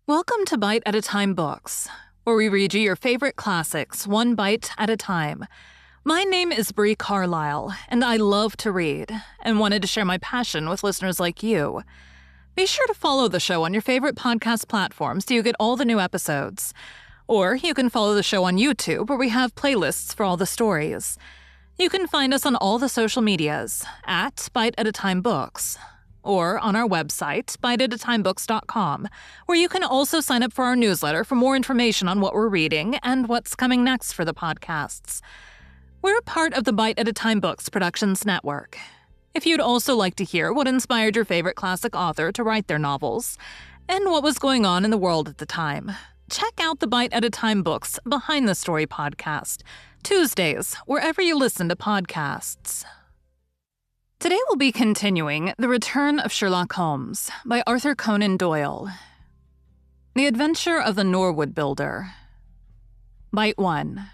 Welcome to Bite at a Time Books, where we read you your favorite classics one bite at a time. My name is Bree Carlile, and I love to read, and wanted to share my passion with listeners like you. Be sure to follow the show on your favorite podcast platforms so you get all the new episodes. Or you can follow the show on YouTube, where we have playlists for all the stories. You can find us on all the social medias, at Bite at a Time Books, or on our website, biteatatimebooks.com, where you can also sign up for our newsletter for more information on what we're reading and what's coming next for the podcasts. We're part of the Bite at a Time Books Productions Network. If you'd also like to hear what inspired your favorite classic author to write their novels, and what was going on in the world at the time, check out the Bite at a Time Books Behind the Story podcast, Tuesdays, wherever you listen to podcasts. Today we'll be continuing The Return of Sherlock Holmes by Arthur Conan Doyle. The Adventure of the Norwood Builder. Bite 1.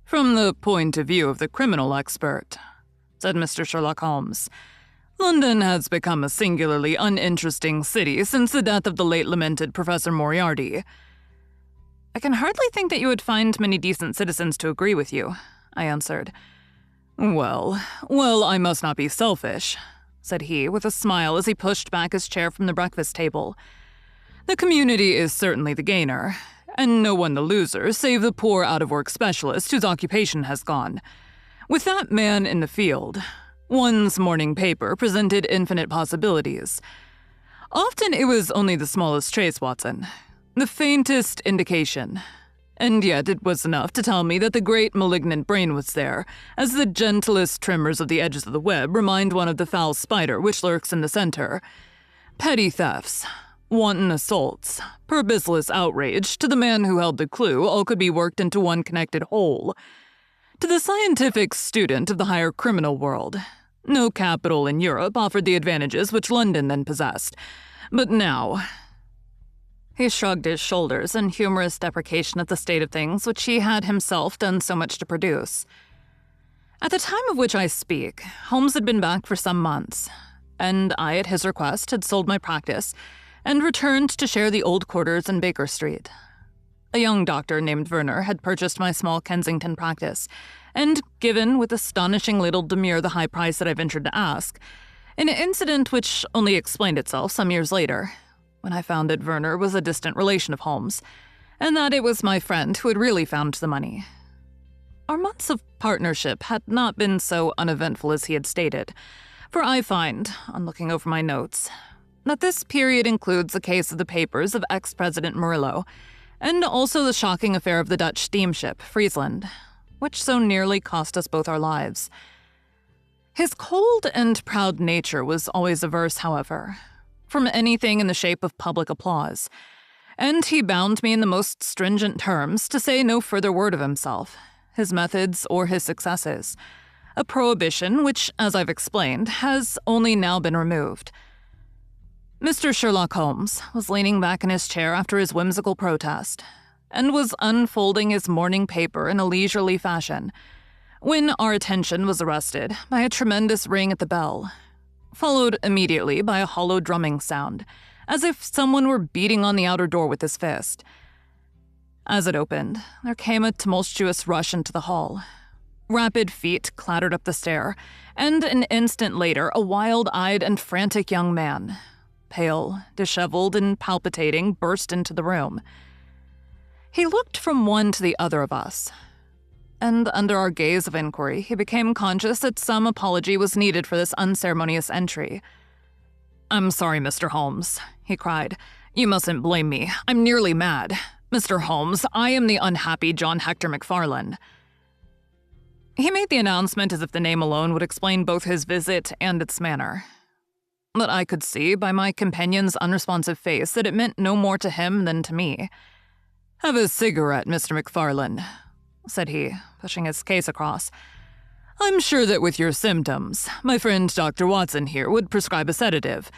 From the point of view of the criminal expert, said Mr. Sherlock Holmes, London has become a singularly uninteresting city since the death of the late lamented Professor Moriarty. I can hardly think that you would find many decent citizens to agree with you, I answered. Well, I must not be selfish, said he, with a smile as he pushed back his chair from the breakfast table. The community is certainly the gainer, and no one the loser, save the poor out-of-work specialist whose occupation has gone. With that man in the field, one's morning paper presented infinite possibilities. Often it was only the smallest trace, Watson, the faintest indication. And yet it was enough to tell me that the great malignant brain was there, as the gentlest trimmers of the edges of the web remind one of the foul spider which lurks in the center. Petty thefts, wanton assaults, purposeless outrage, to the man who held the clue, all could be worked into one connected whole. To the scientific student of the higher criminal world, no capital in Europe offered the advantages which London then possessed. But now... He shrugged his shoulders in humorous deprecation at the state of things which he had himself done so much to produce. At the time of which I speak, Holmes had been back for some months, and I, at his request, had sold my practice and returned to share the old quarters in Baker Street. A young doctor named Werner had purchased my small Kensington practice, and given, with astonishing little demur, the high price that I ventured to ask, an incident which only explained itself some years later, when I found that Werner was a distant relation of Holmes, and that it was my friend who had really found the money. Our months of partnership had not been so uneventful as he had stated, for I find, on looking over my notes, that this period includes a case of the papers of ex-President Murillo, and also the shocking affair of the Dutch steamship, Friesland, which so nearly cost us both our lives. His cold and proud nature was always averse, however, from anything in the shape of public applause, and he bound me in the most stringent terms to say no further word of himself, his methods, or his successes, a prohibition which, as I've explained, has only now been removed. Mr. Sherlock Holmes was leaning back in his chair after his whimsical protest, and was unfolding his morning paper in a leisurely fashion, when our attention was arrested by a tremendous ring at the bell, followed immediately by a hollow drumming sound, as if someone were beating on the outer door with his fist. As it opened, there came a tumultuous rush into the hall. Rapid feet clattered up the stair, and an instant later a wild-eyed and frantic young man, pale, disheveled, and palpitating, burst into the room. He looked from one to the other of us, and under our gaze of inquiry, he became conscious that some apology was needed for this unceremonious entry. "I'm sorry, Mr. Holmes," he cried. "You mustn't blame me. I'm nearly mad. Mr. Holmes, I am the unhappy John Hector MacFarlane." He made the announcement as if the name alone would explain both his visit and its manner. But I could see by my companion's unresponsive face that it meant no more to him than to me. "Have a cigarette, Mr. MacFarlane," said he, pushing his case across. "I'm sure that with your symptoms, my friend Dr. Watson here would prescribe a sedative.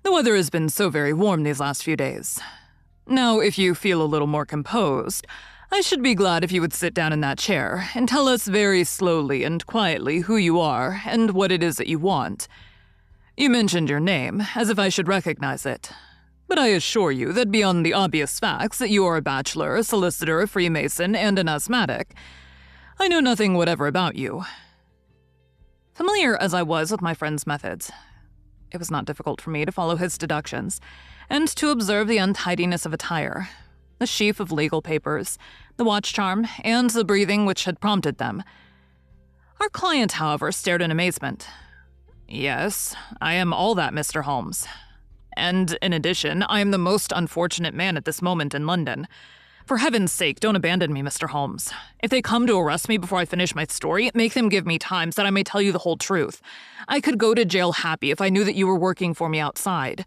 The weather has been so very warm these last few days. Now, if you feel a little more composed, I should be glad if you would sit down in that chair and tell us very slowly and quietly who you are and what it is that you want. You mentioned your name, as if I should recognize it. But I assure you that beyond the obvious facts that you are a bachelor, a solicitor, a Freemason, and an asthmatic, I know nothing whatever about you." Familiar as I was with my friend's methods, it was not difficult for me to follow his deductions and to observe the untidiness of attire, the sheaf of legal papers, the watch charm, and the breathing which had prompted them. Our client, however, stared in amazement. "Yes, I am all that, Mr. Holmes. And in addition, I am the most unfortunate man at this moment in London. For heaven's sake, don't abandon me, Mr. Holmes. If they come to arrest me before I finish my story, make them give me time so that I may tell you the whole truth. I could go to jail happy if I knew that you were working for me outside."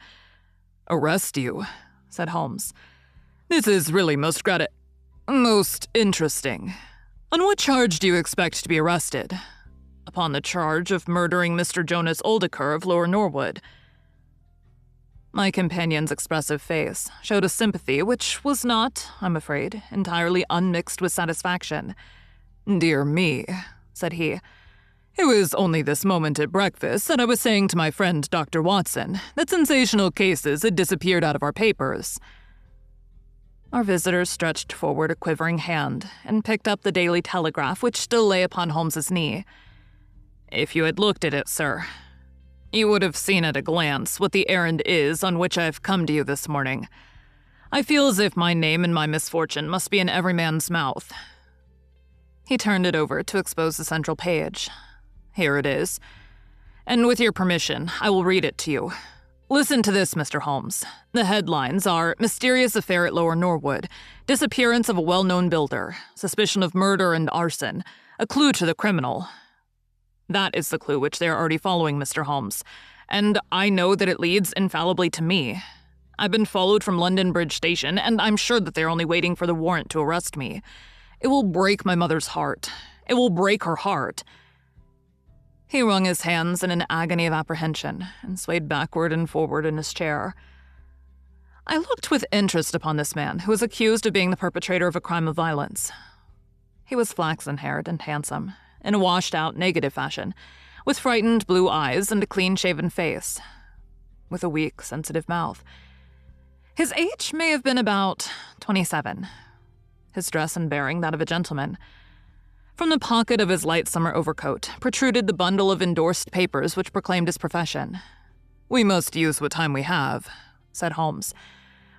"Arrest you," said Holmes. "This is really most interesting. On what charge do you expect to be arrested?" "Upon the charge of murdering Mr. Jonas Oldeker of Lower Norwood." My companion's expressive face showed a sympathy which was not, I'm afraid, entirely unmixed with satisfaction. "Dear me," said he. "It was only this moment at breakfast that I was saying to my friend Dr. Watson that sensational cases had disappeared out of our papers." Our visitor stretched forward a quivering hand and picked up the Daily Telegraph which still lay upon Holmes's knee. "If you had looked at it, sir, you would have seen at a glance what the errand is on which I have come to you this morning. I feel as if my name and my misfortune must be in every man's mouth." He turned it over to expose the central page. "Here it is. And with your permission, I will read it to you. Listen to this, Mr. Holmes. The headlines are, 'Mysterious Affair at Lower Norwood. Disappearance of a well-known builder. Suspicion of murder and arson. A clue to the criminal.' That is the clue which they are already following, Mr. Holmes, and I know that it leads infallibly to me. I've been followed from London Bridge Station, and I'm sure that they're only waiting for the warrant to arrest me. It will break my mother's heart. It will break her heart." He wrung his hands in an agony of apprehension and swayed backward and forward in his chair. I looked with interest upon this man who was accused of being the perpetrator of a crime of violence. He was flaxen-haired and handsome, in a washed-out, negative fashion, with frightened blue eyes and a clean-shaven face, with a weak, sensitive mouth. His age may have been about 27, his dress and bearing that of a gentleman. From the pocket of his light summer overcoat protruded the bundle of endorsed papers which proclaimed his profession. "We must use what time we have," said Holmes.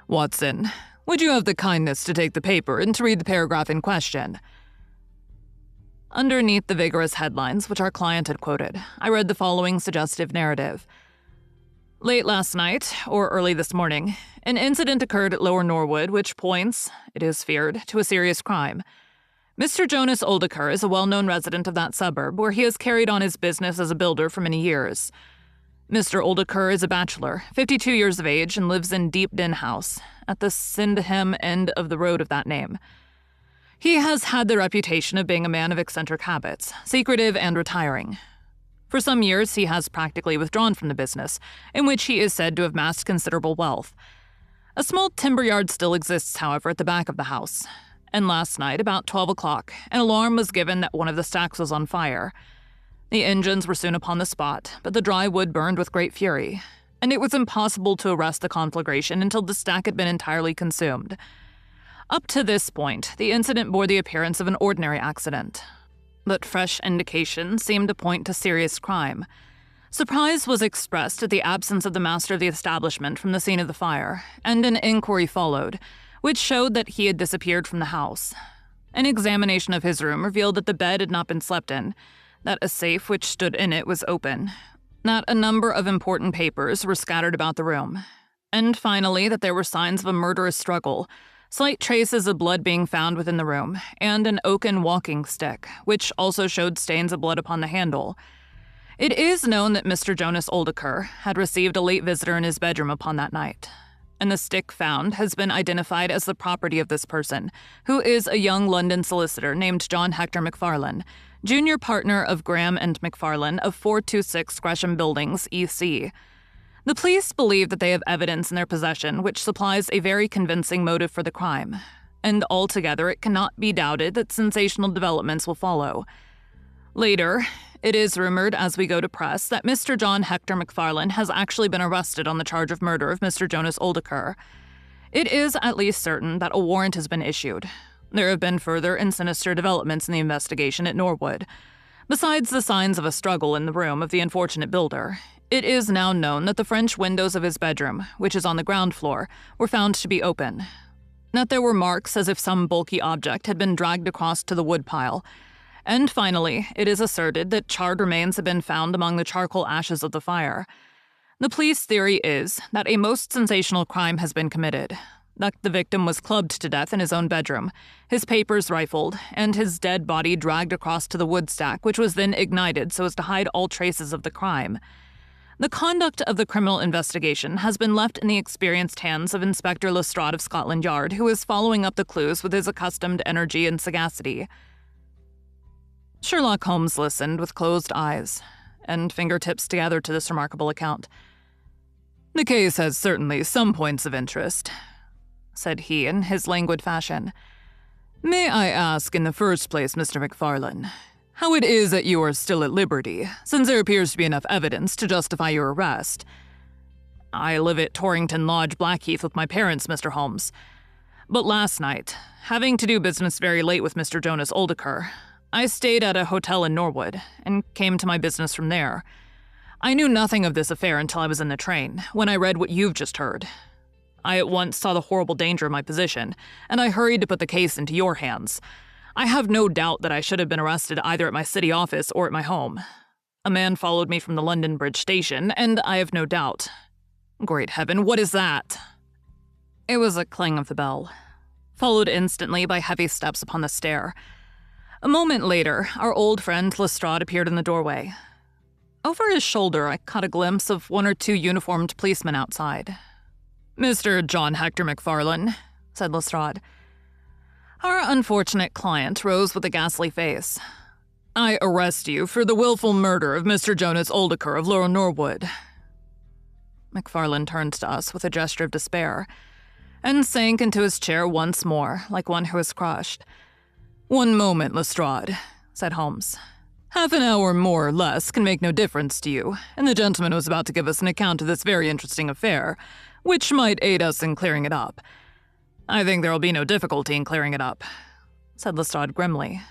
"Watson, would you have the kindness to take the paper and to read the paragraph in question?" Underneath the vigorous headlines which our client had quoted, I read the following suggestive narrative. "Late last night, or early this morning, an incident occurred at Lower Norwood which points, it is feared, to a serious crime. Mr. Jonas Oldeker is a well-known resident of that suburb where he has carried on his business as a builder for many years. Mr. Oldeker is a bachelor, 52 years of age, and lives in Deepden House, at the Sydenham end of the road of that name. He has had the reputation of being a man of eccentric habits, secretive and retiring. For some years he has practically withdrawn from the business, in which he is said to have amassed considerable wealth. A small timber yard still exists, however, at the back of the house, and last night, about 12 o'clock, an alarm was given that one of the stacks was on fire. The engines were soon upon the spot, but the dry wood burned with great fury, and it was impossible to arrest the conflagration until the stack had been entirely consumed. Up to this point, the incident bore the appearance of an ordinary accident, but fresh indications seemed to point to serious crime. Surprise was expressed at the absence of the master of the establishment from the scene of the fire, and an inquiry followed, which showed that he had disappeared from the house. An examination of his room revealed that the bed had not been slept in, that a safe which stood in it was open, that a number of important papers were scattered about the room, and finally that there were signs of a murderous struggle, slight traces of blood being found within the room, and an oaken walking stick, which also showed stains of blood upon the handle. It is known that Mr. Jonas Oldeker had received a late visitor in his bedroom upon that night, and the stick found has been identified as the property of this person, who is a young London solicitor named John Hector McFarlane, junior partner of Graham and McFarlane of 426 Gresham Buildings, E.C. The police believe that they have evidence in their possession which supplies a very convincing motive for the crime, and altogether it cannot be doubted that sensational developments will follow. Later, It is rumored as we go to press that Mr. John Hector McFarlane has actually been arrested on the charge of murder of Mr. Jonas Oldeker. It is at least certain that a warrant has been issued. There have been further and sinister developments in the investigation at Norwood. Besides the signs of a struggle in the room of the unfortunate builder, it is now known that the French windows of his bedroom, which is on the ground floor, were found to be open. That there were marks as if some bulky object had been dragged across to the woodpile. And finally, it is asserted that charred remains have been found among the charcoal ashes of the fire. The police theory is that a most sensational crime has been committed. That the victim was clubbed to death in his own bedroom, his papers rifled, and his dead body dragged across to the wood stack, which was then ignited so as to hide all traces of the crime. The conduct of the criminal investigation has been left in the experienced hands of Inspector Lestrade of Scotland Yard, who is following up the clues with his accustomed energy and sagacity. Sherlock Holmes listened with closed eyes and fingertips together to this remarkable account. "The case has certainly some points of interest," said he in his languid fashion. "May I ask, in the first place, Mr. McFarlane, how it is that you are still at liberty, since there appears to be enough evidence to justify your arrest?" "I live at Torrington Lodge, Blackheath, with my parents, Mr. Holmes. But last night, having to do business very late with Mr. Jonas Oldeker, I stayed at a hotel in Norwood and came to my business from there. I knew nothing of this affair until I was in the train, when I read what you've just heard. I at once saw the horrible danger of my position, and I hurried to put the case into your hands. I have no doubt that I should have been arrested either at my city office or at my home. A man followed me from the London Bridge station, and I have no doubt. Great heaven, what is that?" It was a clang of the bell, followed instantly by heavy steps upon the stair. A moment later, our old friend Lestrade appeared in the doorway. Over his shoulder, I caught a glimpse of one or two uniformed policemen outside. "Mr. John Hector McFarlane," said Lestrade. Our unfortunate client rose with a ghastly face. "I arrest you for the willful murder of Mr. Jonas Oldeker of Lower Norwood." McFarlane turned to us with a gesture of despair, and sank into his chair once more, like one who is crushed. "One moment, Lestrade," said Holmes. "Half an hour more or less can make no difference to you, and the gentleman was about to give us an account of this very interesting affair, which might aid us in clearing it up." "I think there will be no difficulty in clearing it up," said Lestrade grimly.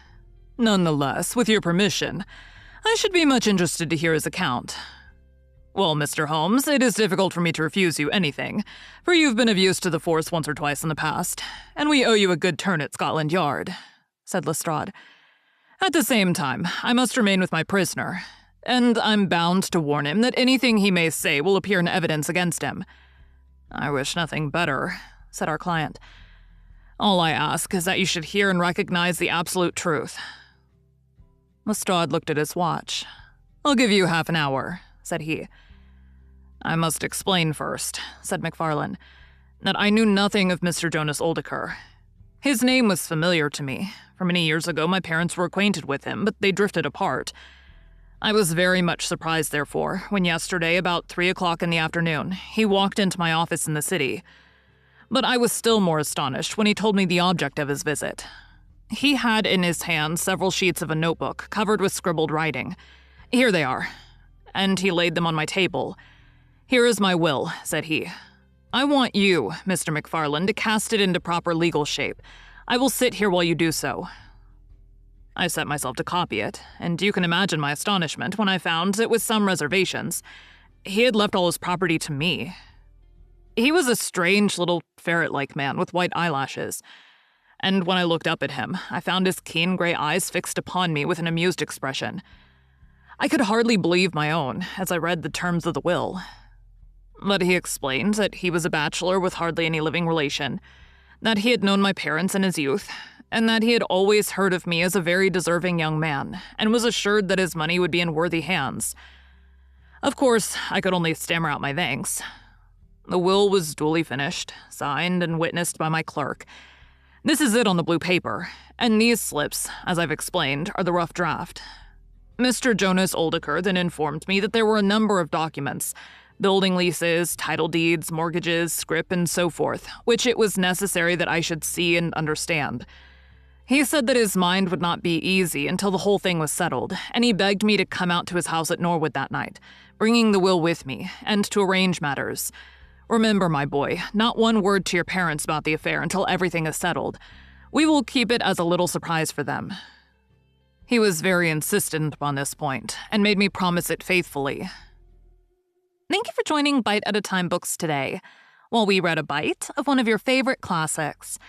"Nonetheless, with your permission, I should be much interested to hear his account." "Well, Mr. Holmes, it is difficult for me to refuse you anything, for you've been of use to the force once or twice in the past, and we owe you a good turn at Scotland Yard," said Lestrade. "At the same time, I must remain with my prisoner, and I'm bound to warn him that anything he may say will appear in evidence against him." "I wish nothing better," said our client. "All I ask is that you should hear and recognize the absolute truth." Lestrade looked at his watch. "I'll give you half an hour," said he. "I must explain first," said McFarlane, "that I knew nothing of Mr. Jonas Oldeker. His name was familiar to me, for many years ago my parents were acquainted with him, but they drifted apart. I was very much surprised, therefore, when yesterday, about 3 o'clock in the afternoon, he walked into my office in the city. But I was still more astonished when he told me the object of his visit. He had in his hand several sheets of a notebook covered with scribbled writing. Here they are. And he laid them on my table. "Here is my will," said he. "I want you, Mr. McFarlane, to cast it into proper legal shape. I will sit here while you do so." I set myself to copy it, and you can imagine my astonishment when I found that with some reservations, he had left all his property to me. He was a strange little ferret-like man with white eyelashes, and when I looked up at him, I found his keen gray eyes fixed upon me with an amused expression. I could hardly believe my own as I read the terms of the will. But he explained that he was a bachelor with hardly any living relation, that he had known my parents in his youth, and that he had always heard of me as a very deserving young man, and was assured that his money would be in worthy hands. Of course, I could only stammer out my thanks. The will was duly finished, signed, and witnessed by my clerk. This is it on the blue paper, and these slips, as I've explained, are the rough draft. Mr. Jonas Oldeker then informed me that there were a number of documents, building leases, title deeds, mortgages, scrip, and so forth, which it was necessary that I should see and understand. He said that his mind would not be easy until the whole thing was settled, and he begged me to come out to his house at Norwood that night, bringing the will with me, and to arrange matters. Remember, my boy, not one word to your parents about the affair until everything is settled. We will keep it as a little surprise for them." He was very insistent upon this point, and made me promise it faithfully. Thank you for joining Bite at a Time Books today, while we read a bite of one of your favorite classics.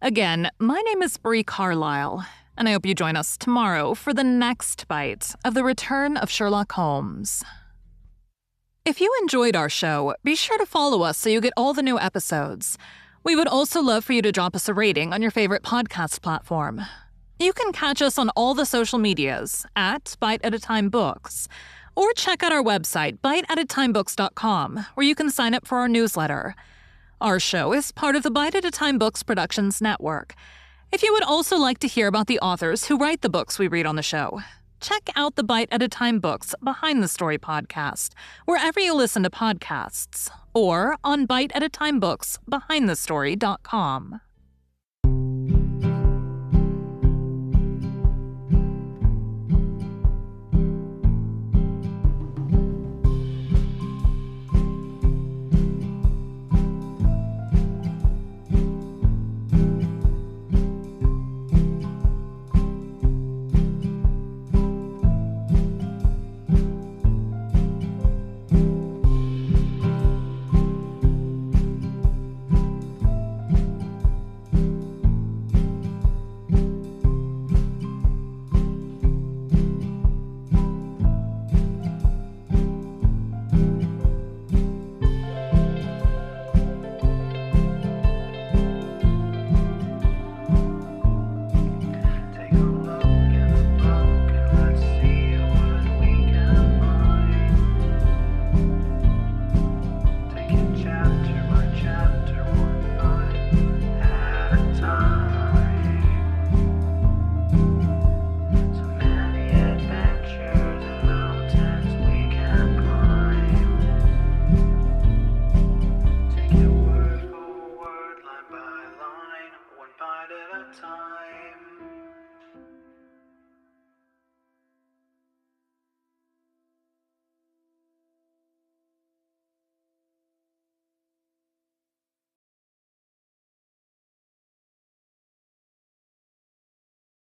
Again, my name is Bree Carlile, and I hope you join us tomorrow for the next bite of The Return of Sherlock Holmes. If you enjoyed our show, be sure to follow us so you get all the new episodes. We would also love for you to drop us a rating on your favorite podcast platform. You can catch us on all the social medias at Bite at a Time Books, or check out our website, biteatatimebooks.com, where you can sign up for our newsletter. Our show is part of the Bite at a Time Books Productions Network. If you would also like to hear about the authors who write the books we read on the show, check out the Bite at a Time Books Behind the Story podcast, wherever you listen to podcasts, or on biteatatimebooksbehindthestory.com.